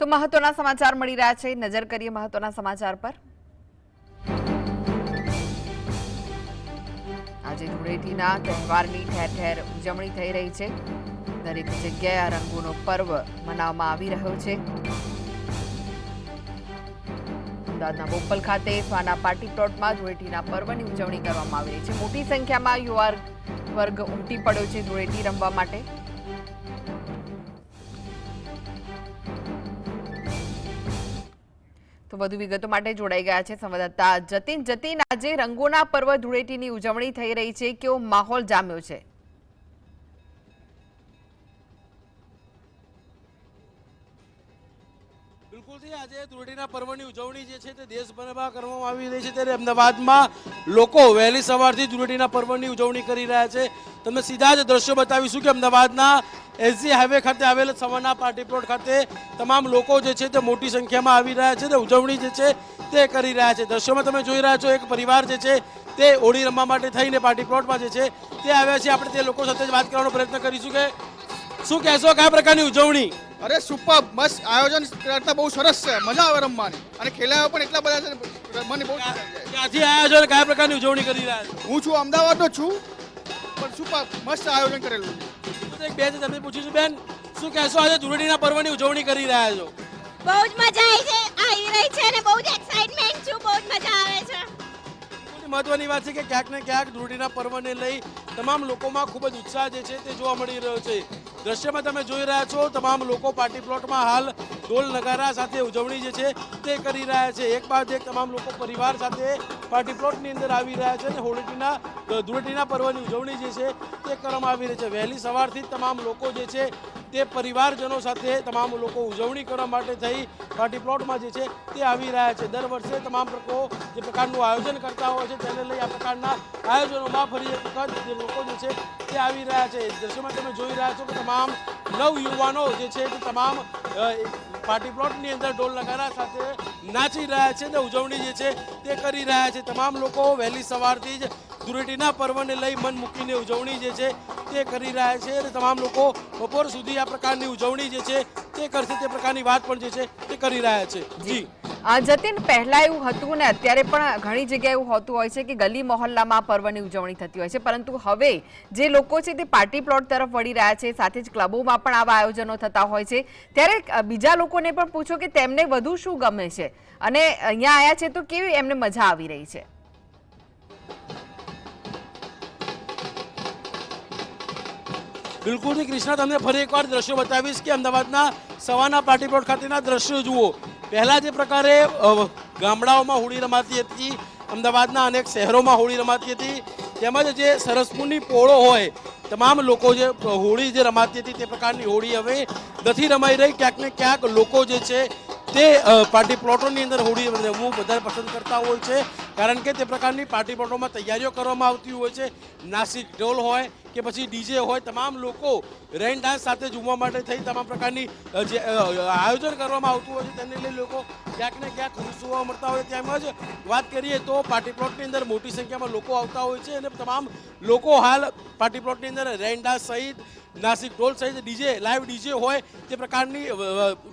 તો મહત્વના સમાચાર મળી રહ્યા છે, નજર કરીએ મહત્વના સમાચાર પર। આજે ધૂળેટીના તહેવારની ઠેર ઠેર ઉજવણી થઈ રહી છે। દરેક જગ્યાએ આ રંગોનો પર્વ મનાવવામાં આવી રહ્યો છે। અમદાવાદના બોપલ ખાતે સ્વાના પાર્ટી પ્લોટમાં ધૂળેટીના પર્વની ઉજવણી કરવામાં આવી રહી છે। મોટી સંખ્યામાં યુવા વર્ગ ઉમટી પડ્યો છે ધૂળેટી રમવા માટે। તો વધુ વિગતો માટે જોડાઈ ગયા છે સંવાદદાતા જતીન। આજે રંગોના પર્વ ધૂળેટીની ઉજવણી થઈ રહી છે, કેવો માહોલ જામ્યો છે? બિલકુલથી આજે ધૂળેટીના પર્વની ઉજવણી જે છે તે દેશભરમાં કરવામાં આવી રહી છે, ત્યારે અમદાવાદમાં લોકો વહેલી સવારથી ધૂળેટીના પર્વની ઉજવણી કરી રહ્યા છે। તમને સીધા જ દ્રશ્યો બતાવીશું કે અમદાવાદના એસજી હાઈવે ખાતે આવેલ સવાના પાર્ટી પ્લોટ ખાતે તમામ લોકો જે છે તે મોટી સંખ્યામાં આવી રહ્યા છે, તે ઉજવણી જે છે તે કરી રહ્યા છે। દ્રશ્યોમાં તમે જોઈ રહ્યા છો એક પરિવાર જે છે તે હોળી રમવા માટે થઈને પાર્ટી પ્લોટમાં જે છે તે આવ્યા છે। આપણે તે લોકો સાથે જ વાત કરવાનો પ્રયત્ન કરીશું કે શું કહેશો, કયા પ્રકારની ઉજવણી? અરે સુપર મસ્ત આયોજન કરતા બહુ સરસ છે, મજા આવે રમવાની અને ખેલાડીઓ પણ એટલા બધા છે, રમવાની બહુ ક્યાંથી આવ્યા છો અને કયા પ્રકારની ઉજવણી કરી રહ્યા છો? હું છું અમદાવાદનો છું, પણ સુપર મસ્ત આયોજન કરેલું છે। એક બે તમને પૂછીશું બેન, શું કહેશો આજે ધૂળેટીના પર્વની ઉજવણી કરી રહ્યા છો? બહુ જ મજા આવી રહી છે અને બહુ જ એક્સાઇટમેન્ટ છું, બહુ જ મજા આવે છે। મહત્વની વાત છે કે ક્યાંક ને ક્યાંક ધૂળેટીના પર્વને લઈ તમામ લોકોમાં ખૂબ જ ઉત્સાહ જે છે તે જોવા મળી રહ્યો છે। દ્રશ્યમાં તમે જોઈ રહ્યા છો તમામ લોકો પાર્ટી પ્લોટમાં હાલ ઢોલ નગારા સાથે ઉજવણી જે છે તે કરી રહ્યા છે। એક બાદ એક તમામ લોકો પરિવાર સાથે પાર્ટી પ્લોટની અંદર આવી રહ્યા છે અને ધૂળેટીના પર્વની ઉજવણી જે છે તે કરવામાં આવી રહી છે। વહેલી સવારથી જ તમામ લોકો જે છે તે પરિવારજનો સાથે તમામ લોકો ઉજવણી કરવા માટે થઈ પાર્ટી પ્લોટમાં જે છે તે આવી રહ્યા છે। દર વર્ષે તમામ લોકો જે પ્રકારનું આયોજન કરતા હોય છે તેને લઈ આ પ્રકારના આયોજનોમાં ફરી એક વખત જે લોકો જે છે તે આવી રહ્યા છે। દ્રશ્યોમાં તમે જોઈ રહ્યા છો કે તમામ નવ યુવાનો જે છે તે તમામ પાર્ટી પ્લોટની અંદર ઢોલ નગારા સાથે નાચી રહ્યા છે અને ઉજવણી જે છે તે કરી રહ્યા છે। તમામ લોકો વહેલી સવારથી જ ધૂળેટીના પર્વને લઈ મન મૂકીને ઉજવણી જે છે તે કરી રહ્યા છે અને તમામ લોકો બપોર સુધી આ પ્રકારની ઉજવણી જે છે તે કરશે તે પ્રકારની વાત પણ જે છે તે કરી રહ્યા છે। જી જતીન, પહેલા એવું હતું ને અત્યારે પણ ઘણી જગ્યાએ એવું હોતું હોય છે કે ગલી મહોલ્લામાં પર્વની ઉજવણી થતી હોય છે, પરંતુ હવે જે લોકો છે તે પાર્ટી પ્લોટ તરફ વળી રહ્યા છે, સાથે જ ક્લબોમાં પણ આવા આયોજનો થતા હોય છે। ત્યારે બીજા લોકોને પણ પૂછો કે તેમને વધુ શું ગમે છે અને અહીંયા આવ્યા છે તો કેવી એમને મજા આવી રહી છે? બિલકુલ કૃષ્ણા, તમને ફરી એકવાર દ્રશ્યો બતાવીશ કે અમદાવાદના સવાના પાર્ટી પ્લોટ ખાતેના દ્રશ્યો જુઓ। પહેલા જે પ્રકારે ગામડાઓમાં હોળી રમાતી હતી, અમદાવાદના અનેક શહેરોમાં હોળી રમાતી હતી, તેમજ જે સરસપુરની પોળો હોય તમામ લોકો જે હોળી જે રમાતી હતી તે પ્રકારની હોળી હવે નથી રમાઈ રહી। ક્યાંક ને ક્યાંક લોકો જે છે તે પાર્ટી પ્લોટોની અંદર હોળી રમવું વધારે પસંદ કરતા હોય છે, કારણ કે તે પ્રકારની પાર્ટી પ્લોટોમાં તૈયારીઓ કરવામાં આવતી હોય છે। નાસિક ઢોલ હોય કે પછી ડીજે હોય, તમામ લોકો રેન ડાન્સ સાથે ઝૂમવા માટે થઈ તમામ પ્રકારની જે આયોજન કરવામાં આવતું હોય છે તેને લઈ લોકો ક્યાંક ને ક્યાંક ખુશ જોવા મળતા હોય। તેમજ વાત કરીએ તો પાર્ટી પ્લોટની અંદર મોટી સંખ્યામાં લોકો આવતા હોય છે અને તમામ લોકો હાલ પાર્ટી પ્લોટની અંદર રેન ડાન્સ સહિત નાસિક ઢોલ સહિત ડીજે લાઈવ ડીજે હોય તે પ્રકારની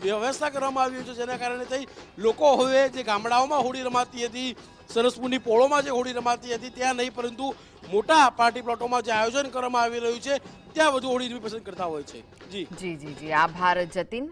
વ્યવસ્થા કરવામાં આવી છે, જેના કારણે થઈ લોકો હવે જે ગામડાઓમાં હોળી રમાતી હતી, સરસપુરની પોળોમાં જે હોળી રમાતી હતી ત્યાં નહીં, પરંતુ મોટા પાર્ટી પ્લોટોમાં જે આયોજન કરવામાં આવી રહ્યું છે ત્યાં વધુ હોળી પસંદ કરતા હોય છે। જી જી જી જી, આભાર જતીન।